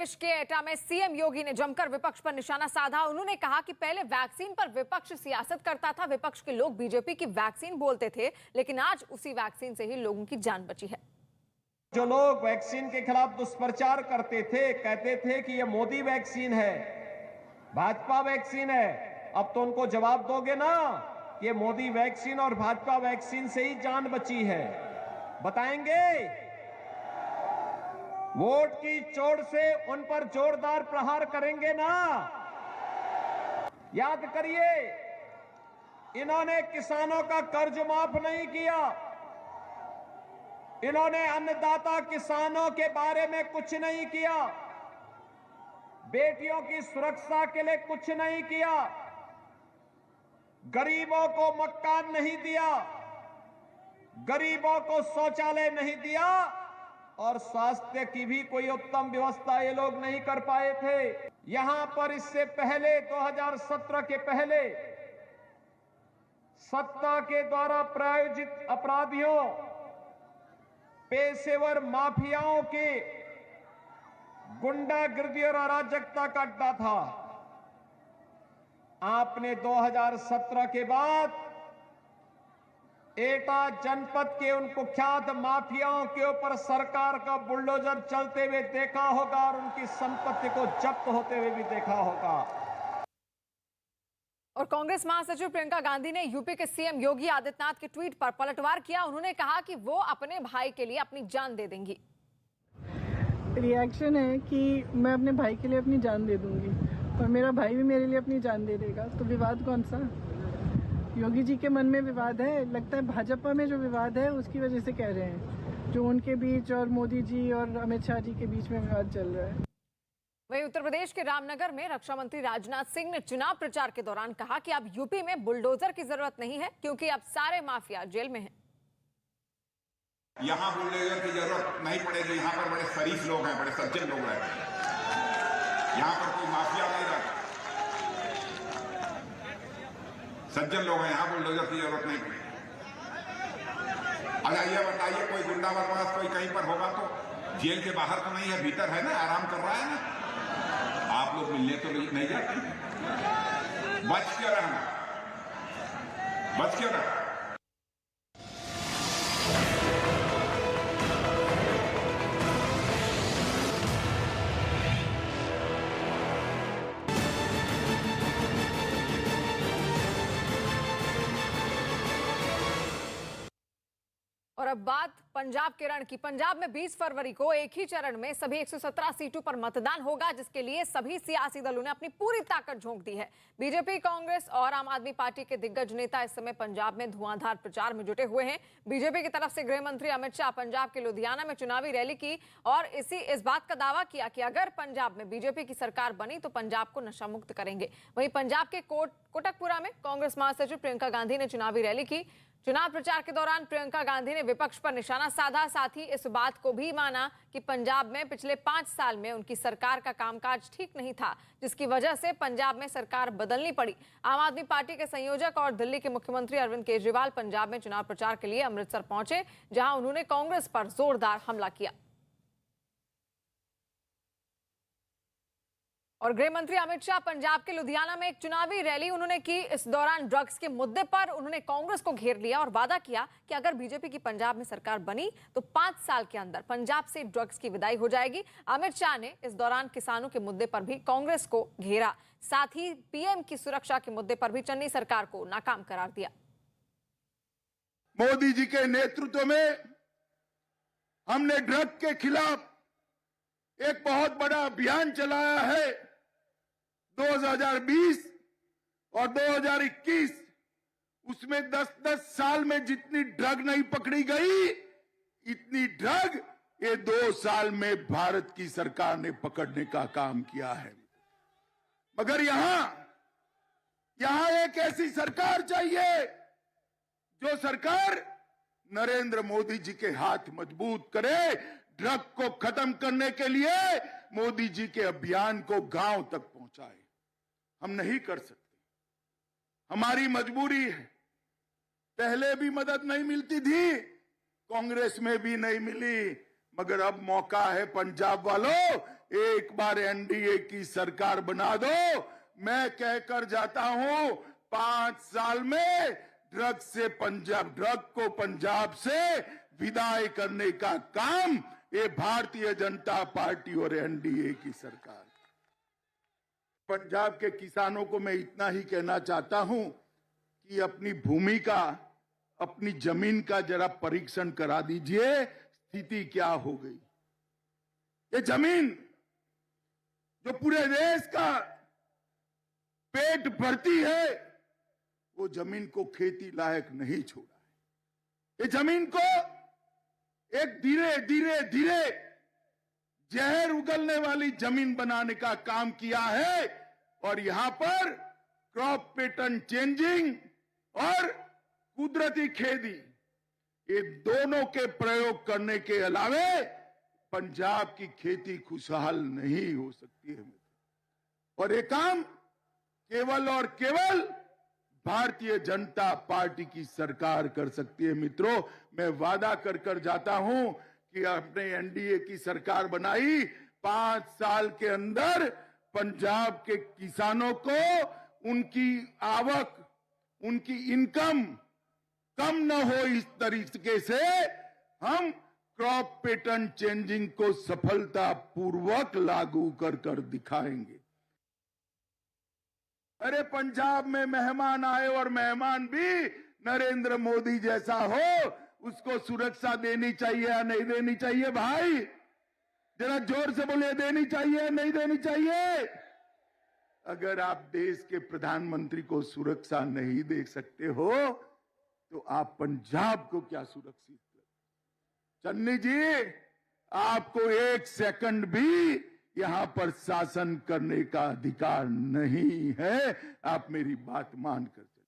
देश के एटा में सीएम योगी ने जमकर विपक्ष पर निशाना साधा। उन्होंने कहा कि पहले वैक्सीन पर विपक्ष सियासत करता था, विपक्ष के लोग बीजेपी की वैक्सीन बोलते थे, लेकिन आज उसी वैक्सीन से ही लोगों की जान बची है। जो लोग वैक्सीन के खिलाफ दुष्प्रचार करते थे, कहते थे कि ये मोदी वैक्सीन है, भाजपा वैक्सीन है, अब तो उनको जवाब दोगे ना, ये मोदी वैक्सीन और भाजपा वैक्सीन से ही जान बची है। बताएंगे? वोट की चोट से उन पर जोरदार प्रहार करेंगे ना। याद करिए, इन्होंने किसानों का कर्ज माफ नहीं किया, इन्होंने अन्नदाता किसानों के बारे में कुछ नहीं किया, बेटियों की सुरक्षा के लिए कुछ नहीं किया, गरीबों को मकान नहीं दिया, गरीबों को शौचालय नहीं दिया और स्वास्थ्य की भी कोई उत्तम व्यवस्था ये लोग नहीं कर पाए थे। यहां पर इससे पहले 2017 के पहले सत्ता के द्वारा प्रायोजित अपराधियों, पेशेवर माफियाओं के गुंडागिर्दी और अराजकता का अड्डा था। आपने 2017 के बाद एटा जनपद के उन कुख्यात माफियाओं के ऊपर सरकार का बुलडोजर चलते हुए देखा होगा और उनकी संपत्ति को जब्त होते हुए भी देखा होगा। और कांग्रेस महासचिव प्रियंका गांधी ने यूपी के सीएम योगी आदित्यनाथ के ट्वीट पर पलटवार किया। उन्होंने कहा कि वो अपने भाई के लिए अपनी जान दे देंगी। रिएक्शन है कि मैं अपने भाई के लिए अपनी जान दे दूंगी और मेरा भाई भी मेरे लिए अपनी जान दे देगा, तो विवाद कौन सा? योगी जी के मन में विवाद है, लगता है भाजपा में जो विवाद है उसकी वजह से कह रहे हैं, जो उनके बीच और मोदी जी और अमित शाह जी के बीच में विवाद चल रहा है। वहीं उत्तर प्रदेश के रामनगर में रक्षा मंत्री राजनाथ सिंह ने चुनाव प्रचार के दौरान कहा कि अब यूपी में बुलडोजर की जरूरत नहीं है, क्योंकि अब सारे माफिया जेल में हैं। यहाँ बुलडोजर की जरूरत नहीं पड़ेगी, यहाँ पर बड़े शरीफ लोग हैं, बड़े सज्जन लोग हैं, यहाँ पर कोई माफिया नहीं रहता, सज्जन लोग हैं, यहाँ बुलडोजर की जरूरत नहीं पड़ेगी। अच्छा ये बताइए, कोई गुंडा बदमाश कोई कहीं पर होगा तो जेल के बाहर तो नहीं है, भीतर है ना, आराम कर रहा है ना। आप लोग मिलने तो नहीं जाते, बच के रहना, बच के रहना। और अब बात पंजाब के रण की। पंजाब में 20 फरवरी को एक ही चरण में सभी 117 सीटों पर मतदान होगा, जिसके लिए सभी सियासी दलों ने अपनी पूरी ताकत झोंक दी है। बीजेपी, कांग्रेस और आम आदमी पार्टी के दिग्गज नेता इस समय पंजाब में धुआंधार प्रचार में जुटे हुए हैं। बीजेपी की तरफ से गृह मंत्री अमित शाह पंजाब के लुधियाना में चुनावी रैली की और इस बात का दावा किया कि अगर पंजाब में बीजेपी की सरकार बनी तो पंजाब को नशा मुक्त करेंगे। वहीं पंजाब के कोटकपुरा में कांग्रेस महासचिव प्रियंका गांधी ने चुनावी रैली की। चुनाव प्रचार के दौरान प्रियंका गांधी ने विपक्ष पर निशाना साधा, साथ ही इस बात को भी माना कि पंजाब में पिछले 5 साल में उनकी सरकार का कामकाज ठीक नहीं था, जिसकी वजह से पंजाब में सरकार बदलनी पड़ी। आम आदमी पार्टी के संयोजक और दिल्ली के मुख्यमंत्री अरविंद केजरीवाल पंजाब में चुनाव प्रचार के लिए अमृतसर पहुंचे, जहां उन्होंने कांग्रेस पर जोरदार हमला किया। और गृह मंत्री अमित शाह पंजाब के लुधियाना में एक चुनावी रैली उन्होंने की। इस दौरान ड्रग्स के मुद्दे पर उन्होंने कांग्रेस को घेर लिया और वादा किया कि अगर बीजेपी की पंजाब में सरकार बनी तो 5 साल के अंदर पंजाब से ड्रग्स की विदाई हो जाएगी। अमित शाह ने इस दौरान किसानों के मुद्दे पर भी कांग्रेस को घेरा, साथ ही पीएम की सुरक्षा के मुद्दे पर भी चन्नी सरकार को नाकाम करार दिया। मोदी जी के नेतृत्व में हमने ड्रग के खिलाफ एक बहुत बड़ा अभियान चलाया है। 2020 और 2021 उसमें 10-10 साल में जितनी ड्रग नहीं पकड़ी गई, इतनी ड्रग ये 2 साल में भारत की सरकार ने पकड़ने का काम किया है। मगर यहां एक ऐसी सरकार चाहिए जो सरकार नरेंद्र मोदी जी के हाथ मजबूत करे, ड्रग को खत्म करने के लिए मोदी जी के अभियान को गांव तक पहुंचाए। हम नहीं कर सकते, हमारी मजबूरी है। पहले भी मदद नहीं मिलती थी, कांग्रेस में भी नहीं मिली, मगर अब मौका है पंजाब वालों, एक बार एनडीए की सरकार बना दो। मैं कहकर जाता हूं 5 साल में ड्रग को पंजाब से विदाई करने का काम ये भारतीय जनता पार्टी और एनडीए की सरकार। पंजाब के किसानों को मैं इतना ही कहना चाहता हूं कि अपनी भूमि का, अपनी जमीन का जरा परीक्षण करा दीजिए, स्थिति क्या हो गई। ये जमीन जो पूरे देश का पेट भरती है, वो जमीन को खेती लायक नहीं छोड़ा है। ये जमीन को एक धीरे धीरे धीरे जहर उगलने वाली जमीन बनाने का काम किया है। और यहां पर क्रॉप पैटर्न चेंजिंग और कुदरती खेती, ये दोनों के प्रयोग करने के अलावे पंजाब की खेती खुशहाल नहीं हो सकती है। और ये काम केवल और केवल भारतीय जनता पार्टी की सरकार कर सकती है। मित्रों, मैं वादा कर जाता हूं कि आपने एनडीए की सरकार बनाई, 5 साल के अंदर पंजाब के किसानों को उनकी आवक, उनकी इनकम कम न हो, इस तरीके से हम क्रॉप पैटर्न चेंजिंग को सफलतापूर्वक लागू कर दिखाएंगे। अरे पंजाब में मेहमान आए और मेहमान भी नरेंद्र मोदी जैसा हो, उसको सुरक्षा देनी चाहिए या नहीं देनी चाहिए? भाई जरा जोर से बोलिए, देनी चाहिए या नहीं देनी चाहिए? अगर आप देश के प्रधानमंत्री को सुरक्षा नहीं दे सकते हो तो आप पंजाब को क्या सुरक्षित? चन्नी जी, आपको 1 सेकंड भी यहां पर शासन करने का अधिकार नहीं है। आप मेरी बात मानकर चलिए।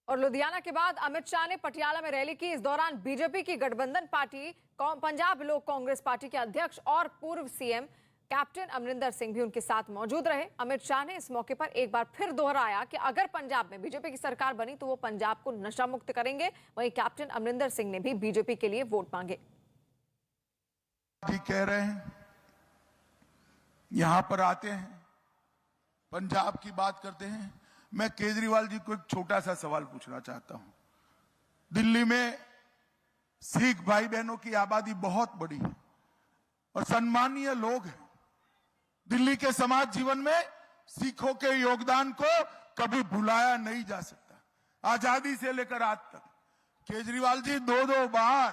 और लुधियाना के बाद अमित शाह ने पटियाला में रैली की। इस दौरान बीजेपी की गठबंधन पार्टी पंजाब लोक कांग्रेस पार्टी के अध्यक्ष और पूर्व सीएम कैप्टन अमरिंदर सिंह भी उनके साथ मौजूद रहे। अमित शाह ने इस मौके पर एक बार फिर दोहराया कि अगर पंजाब में बीजेपी की सरकार बनी तो वो पंजाब को नशा मुक्त करेंगे। वहीं कैप्टन अमरिंदर सिंह ने भी बीजेपी के लिए वोट मांगे। कह रहे हैं, यहां पर आते हैं, पंजाब की बात करते हैं। मैं केजरीवाल जी को एक छोटा सा सवाल पूछना चाहता हूं। दिल्ली में सिख भाई बहनों की आबादी बहुत बड़ी है और सम्मानीय लोग हैं। दिल्ली के समाज जीवन में सिखों के योगदान को कभी भुलाया नहीं जा सकता, आजादी से लेकर आज तक। केजरीवाल जी 2 बार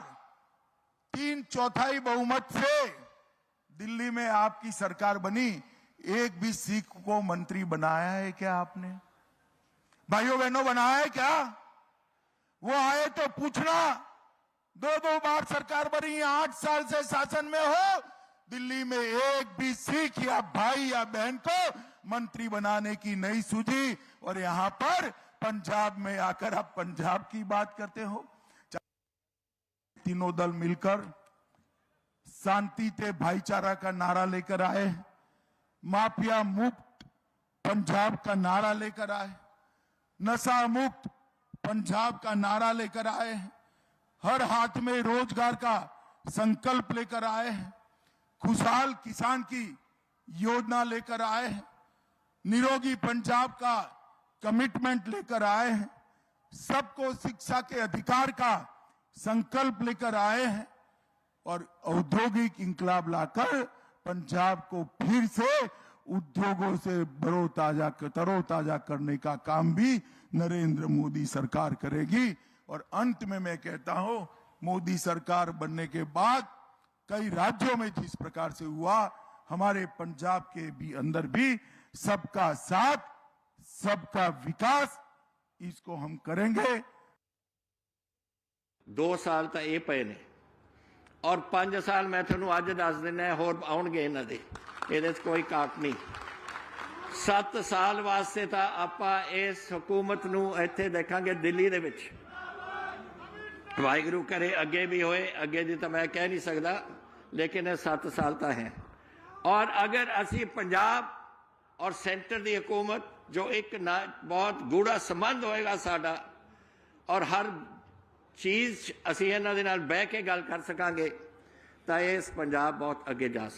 3/4 बहुमत से दिल्ली में आपकी सरकार बनी, एक भी सिख को मंत्री बनाया है क्या आपने? भाइयों बहनों, बनाया है क्या? वो आए तो पूछना। 2 बार सरकार बनी, 8 साल से शासन में हो, दिल्ली में एक भी सिख या भाई या बहन को मंत्री बनाने की नहीं सूझी। और यहां पर पंजाब में आकर आप पंजाब की बात करते हो। तीनों दल मिलकर शांति ते भाईचारा का नारा लेकर आए, माफिया मुक्त पंजाब का नारा लेकर आए, नशा मुक्त पंजाब का नारा लेकर आए, हर हाथ में रोजगार का संकल्प लेकर आए हैं, खुशहाल किसान की योजना लेकर आए हैं, निरोगी पंजाब का कमिटमेंट लेकर आए हैं, सबको शिक्षा के अधिकार का संकल्प लेकर आए हैं और औद्योगिक इंकलाब लाकर पंजाब को फिर से उद्योगों से तरोताजा करने का काम भी नरेंद्र मोदी सरकार करेगी। और अंत में मैं कहता हूं, मोदी सरकार बनने के बाद कई राज्यों में जिस प्रकार से हुआ, हमारे पंजाब के भी अंदर भी सबका साथ, सबका विकास, इसको हम करेंगे। 2 साल तो ये पे ने और 5 साल मैं थोनू अज दस दिना होर आउणगे इन्हां दे, इहदे च कोई काट नहीं। 7 साल वास्ते तो आपां इस हुकूमत नू इत्थे देखांगे दिल्ली दे विच। वाहिगुरू करे अगे भी होए, अगे दी तो मैं कह नहीं सकता, लेकिन 7 साल तो है। और अगर असी पंजाब और सेंटर की हुकूमत जो एक बहुत गूढ़ा संबंध होएगा साडा, और हर चीज़ असी इन्हां दे नाल बह के गल कर सकांगे, तो इस पंजाब बहुत अगे जा सके।